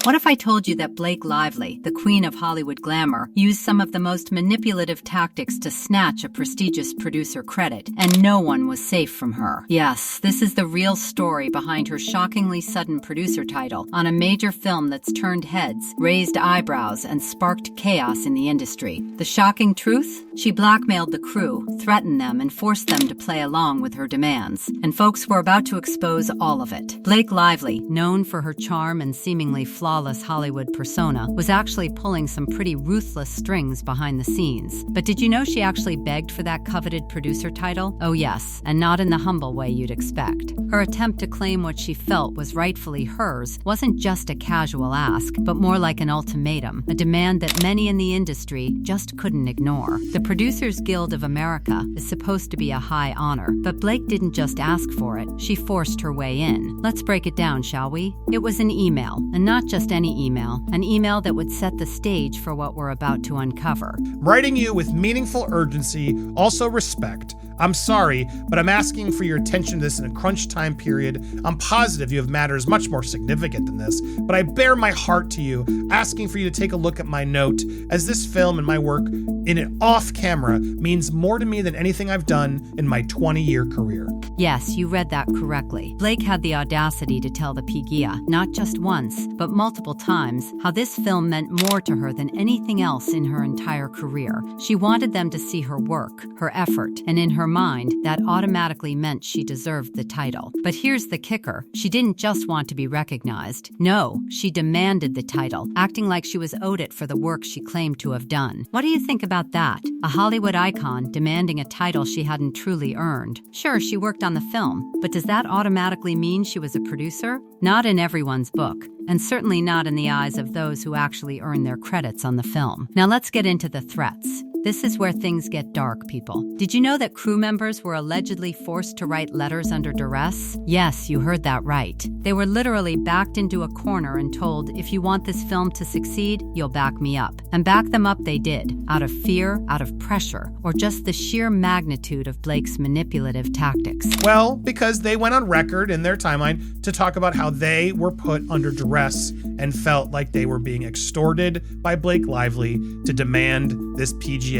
What if I told you that Blake Lively, the queen of Hollywood glamour, used some of the most manipulative tactics to snatch a prestigious producer credit, and no one was safe from her? Yes, this is the real story behind her shockingly sudden producer title on a major film that's turned heads, raised eyebrows, and sparked chaos in the industry. The shocking truth? She blackmailed the crew, threatened them, and forced them to play along with her demands. And folks were about to expose all of it. Blake Lively, known for her charm and seemingly flawless Hollywood persona, was actually pulling some pretty ruthless strings behind the scenes. But did you know she actually begged for that coveted producer title? Oh yes, and not in the humble way you'd expect. Her attempt to claim what she felt was rightfully hers wasn't just a casual ask, but more like an ultimatum, a demand that many in the industry just couldn't ignore. The Producers Guild of America is supposed to be a high honor, but Blake didn't just ask for it, she forced her way in. Let's break it down, shall we? It was an email, and not just any email, an email that would set the stage for what we're about to uncover. Writing you with meaningful urgency, also respect. I'm sorry, but I'm asking for your attention to this in a crunch time period. I'm positive you have matters much more significant than this, but I bare my heart to you, asking for you to take a look at my note, as this film and my work in it off camera means more to me than anything I've done in my 20-year career. Yes, you read that correctly. Blake had the audacity to tell the PGA, not just once, but multiple times, how this film meant more to her than anything else in her entire career. She wanted them to see her work, her effort, and in her mind, that automatically meant she deserved the title. But here's the kicker. She didn't just want to be recognized. No, she demanded the title, acting like she was owed it for the work she claimed to have done. What do you think about that? A Hollywood icon demanding a title she hadn't truly earned. Sure, she worked on the film, but does that automatically mean she was a producer? Not in everyone's book, and certainly not in the eyes of those who actually earn their credits on the film. Now let's get into the threats. This is where things get dark, people. Did you know that crew members were allegedly forced to write letters under duress? Yes, you heard that right. They were literally backed into a corner and told, if you want this film to succeed, you'll back me up. And back them up they did, out of fear, out of pressure, or just the sheer magnitude of Blake's manipulative tactics. Well, because they went on record in their timeline to talk about how they were put under duress and felt like they were being extorted by Blake Lively to demand this PGA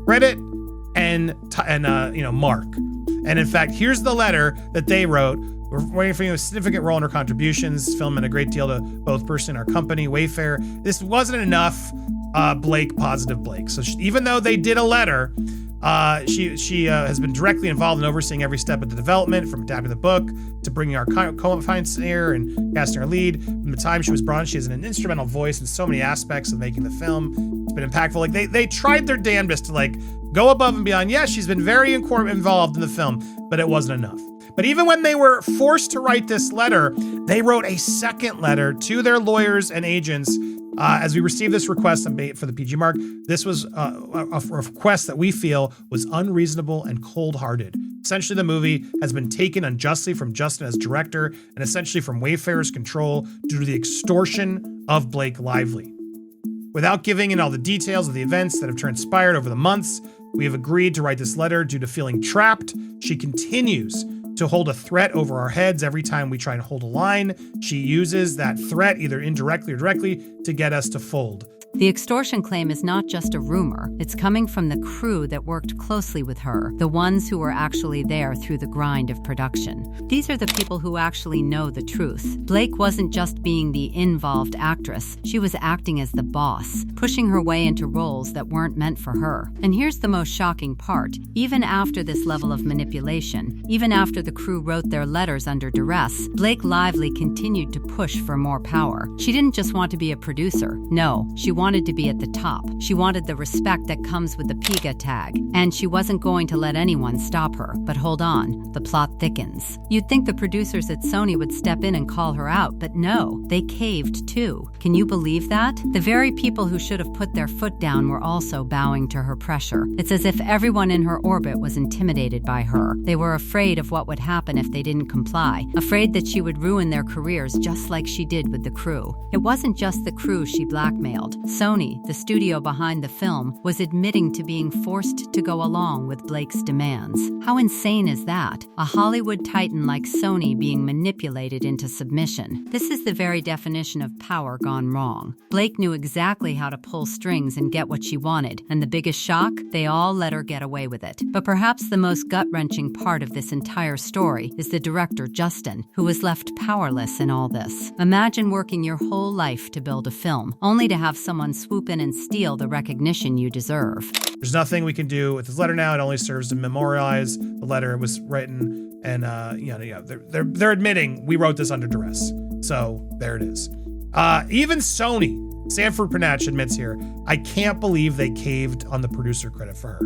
credit and mark. And in fact, here's the letter that they wrote. We're waiting for you a significant role in her contributions. Film meant a great deal to both person and our company, Wayfair. This wasn't enough, Blake, positive Blake. So even though they did a letter, she has been directly involved in overseeing every step of the development, from adapting the book to bringing our co-financier and casting our lead. From the time she was brought in, she has an instrumental voice in so many aspects of making the film. It's been impactful. Like they tried their damnedest to go above and beyond. Yes, she's been very involved in the film, but it wasn't enough. But even when they were forced to write this letter, they wrote a second letter to their lawyers and agents. As we received this request for the PG mark, this was a request that we feel was unreasonable and cold-hearted. Essentially, the movie has been taken unjustly from Justin as director and essentially from Wayfair's control due to the extortion of Blake Lively. Without giving in all the details of the events that have transpired over the months, we have agreed to write this letter due to feeling trapped. She continues to hold a threat over our heads every time we try and hold a line. She uses that threat, either indirectly or directly, to get us to fold. The extortion claim is not just a rumor. It's coming from the crew that worked closely with her, the ones who were actually there through the grind of production. These are the people who actually know the truth. Blake wasn't just being the involved actress. She was acting as the boss, pushing her way into roles that weren't meant for her. And here's the most shocking part. Even after this level of manipulation, even after the crew wrote their letters under duress, Blake Lively continued to push for more power. She didn't just want to be a producer. No, she wanted to be at the top. She wanted the respect that comes with the PGA tag, and she wasn't going to let anyone stop her. But hold on, the plot thickens. You'd think the producers at Sony would step in and call her out, but no, they caved too. Can you believe that? The very people who should have put their foot down were also bowing to her pressure. It's as if everyone in her orbit was intimidated by her. They were afraid of what would happen if they didn't comply, afraid that she would ruin their careers just like she did with the crew. It wasn't just the crew she blackmailed. Sony, the studio behind the film, was admitting to being forced to go along with Blake's demands. How insane is that? A Hollywood titan like Sony being manipulated into submission. This is the very definition of power gone wrong. Blake knew exactly how to pull strings and get what she wanted, and the biggest shock? They all let her get away with it. But perhaps the most gut-wrenching part of this entire story is the director, Justin, who was left powerless in all this. Imagine working your whole life to build a film, only to have someone swoop in and steal the recognition you deserve. There's nothing we can do with this letter now. It only serves to memorialize the letter it was written, and they're admitting we wrote this under duress. So there it is. Even Sony, Sanford Pernatch admits here, I can't believe they caved on the producer credit for her.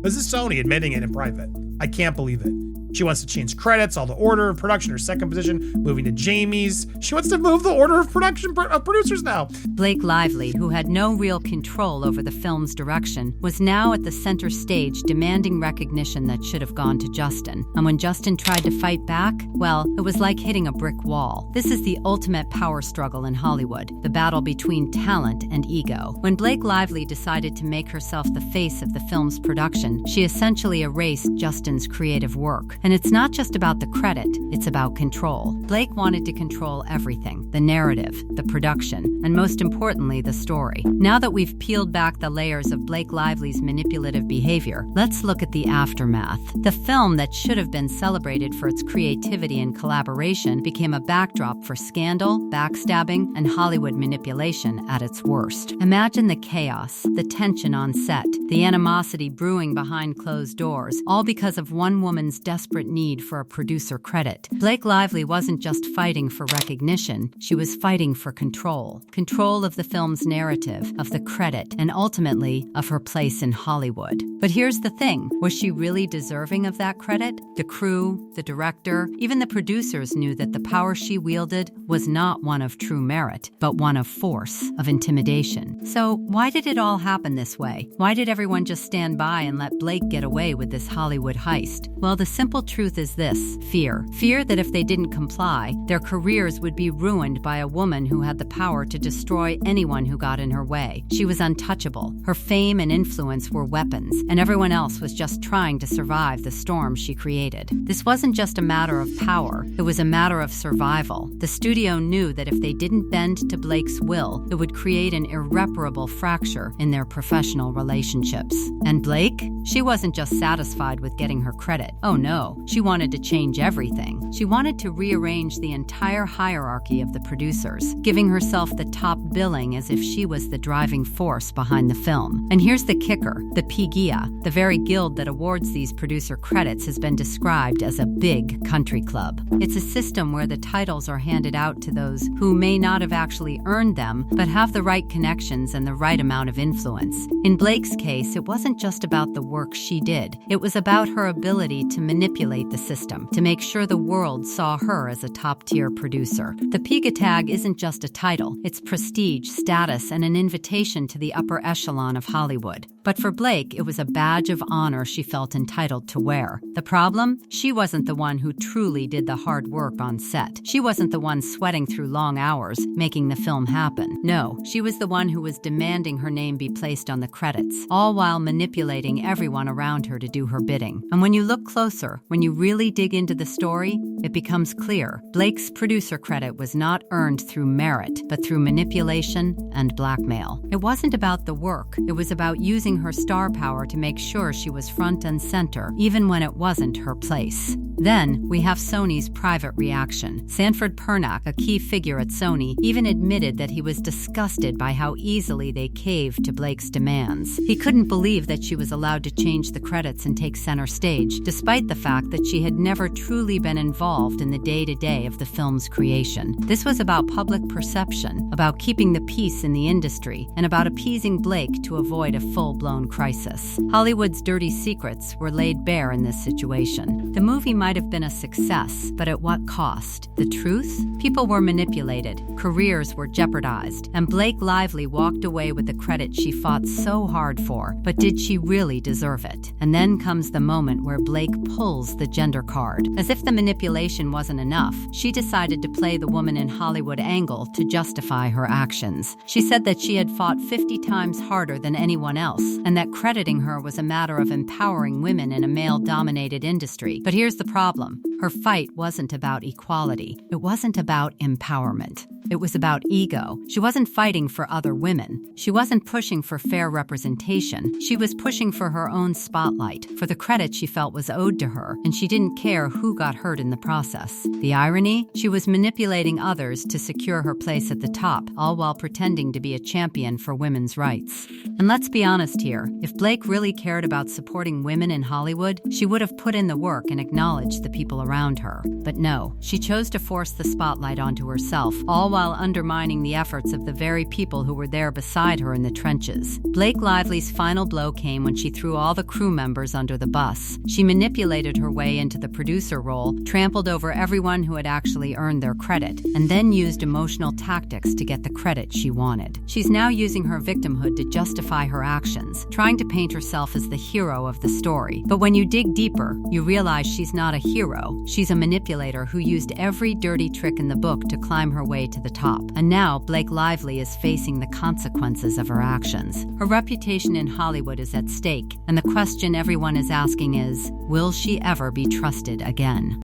This is Sony admitting it in private. I can't believe it. She wants to change credits, all the order of production, her second position, moving to Jamie's. She wants to move the order of production of producers now. Blake Lively, who had no real control over the film's direction, was now at the center stage demanding recognition that should have gone to Justin. And when Justin tried to fight back, well, it was like hitting a brick wall. This is the ultimate power struggle in Hollywood, the battle between talent and ego. When Blake Lively decided to make herself the face of the film's production, she essentially erased Justin's creative work. And it's not just about the credit, it's about control. Blake wanted to control everything: the narrative, the production, and most importantly, the story. Now that we've peeled back the layers of Blake Lively's manipulative behavior, let's look at the aftermath. The film that should have been celebrated for its creativity and collaboration became a backdrop for scandal, backstabbing, and Hollywood manipulation at its worst. Imagine the chaos, the tension on set, the animosity brewing behind closed doors, all because of one woman's desperate need for a producer credit. Blake Lively wasn't just fighting for recognition, she was fighting for control. Control of the film's narrative, of the credit, and ultimately of her place in Hollywood. But here's the thing, was she really deserving of that credit? The crew, the director, even the producers knew that the power she wielded was not one of true merit, but one of force, of intimidation. So why did it all happen this way? Why did everyone just stand by and let Blake get away with this Hollywood heist? Well, the simple truth is this: fear. Fear that if they didn't comply, their careers would be ruined by a woman who had the power to destroy anyone who got in her way. She was untouchable. Her fame and influence were weapons, and everyone else was just trying to survive the storm she created. This wasn't just a matter of power, it was a matter of survival. The studio knew that if they didn't bend to Blake's will, it would create an irreparable fracture in their professional relationships. And Blake? She wasn't just satisfied with getting her credit. Oh no, she wanted to change everything. She wanted to rearrange the entire hierarchy of the producers, giving herself the top billing as if she was the driving force behind the film. And here's the kicker: the PGA, the very guild that awards these producer credits, has been described as a big country club. It's a system where the titles are handed out to those who may not have actually earned them, but have the right connections and the right amount of influence. In Blake's case, it wasn't just about the work she did. It was about her ability to manipulate the system, to make sure the world saw her as a top-tier producer. The PGA tag isn't just a title, it's prestige, status, and an invitation to the upper echelon of Hollywood. But for Blake, it was a badge of honor she felt entitled to wear. The problem? She wasn't the one who truly did the hard work on set. She wasn't the one sweating through long hours, making the film happen. No, she was the one who was demanding her name be placed on the credits, all while manipulating everyone around her to do her bidding. And when you look closer, when you really dig into the story, it becomes clear. Blake's producer credit was not earned through merit, but through manipulation and blackmail. It wasn't about the work, it was about using her star power to make sure she was front and center, even when it wasn't her place. Then, we have Sony's private reaction. Sanford Pernatch, a key figure at Sony, even admitted that he was disgusted by how easily they caved to Blake's demands. He couldn't believe that she was allowed to change the credits and take center stage, despite the fact that she had never truly been involved in the day-to-day of the film's creation. This was about public perception, about keeping the peace in the industry, and about appeasing Blake to avoid a full-blown crisis. Hollywood's dirty secrets were laid bare in this situation. The movie might have been a success, but at what cost? The truth? People were manipulated, careers were jeopardized, and Blake Lively walked away with the credit she fought so hard for. But did she really deserve it? And then comes the moment where Blake pulls pulls the gender card. As if the manipulation wasn't enough, she decided to play the woman in Hollywood angle to justify her actions. She said that she had fought 50 times harder than anyone else, and that crediting her was a matter of empowering women in a male-dominated industry. But here's the problem. Her fight wasn't about equality. It wasn't about empowerment. It was about ego. She wasn't fighting for other women. She wasn't pushing for fair representation. She was pushing for her own spotlight, for the credit she felt was owed to her, and she didn't care who got hurt in the process. The irony? She was manipulating others to secure her place at the top, all while pretending to be a champion for women's rights. And let's be honest here, if Blake really cared about supporting women in Hollywood, she would have put in the work and acknowledged the people around her. But no, she chose to force the spotlight onto herself, all while undermining the efforts of the very people who were there beside her in the trenches. Blake Lively's final blow came when she threw all the crew members under the bus. She manipulated her way into the producer role, trampled over everyone who had actually earned their credit, and then used emotional tactics to get the credit she wanted. She's now using her victimhood to justify her actions, trying to paint herself as the hero of the story. But when you dig deeper, you realize she's not a hero. She's a manipulator who used every dirty trick in the book to climb her way to the top. And now Blake Lively is facing the consequences of her actions. Her reputation in Hollywood is at stake, and the question everyone is asking is, will she ever be trusted again?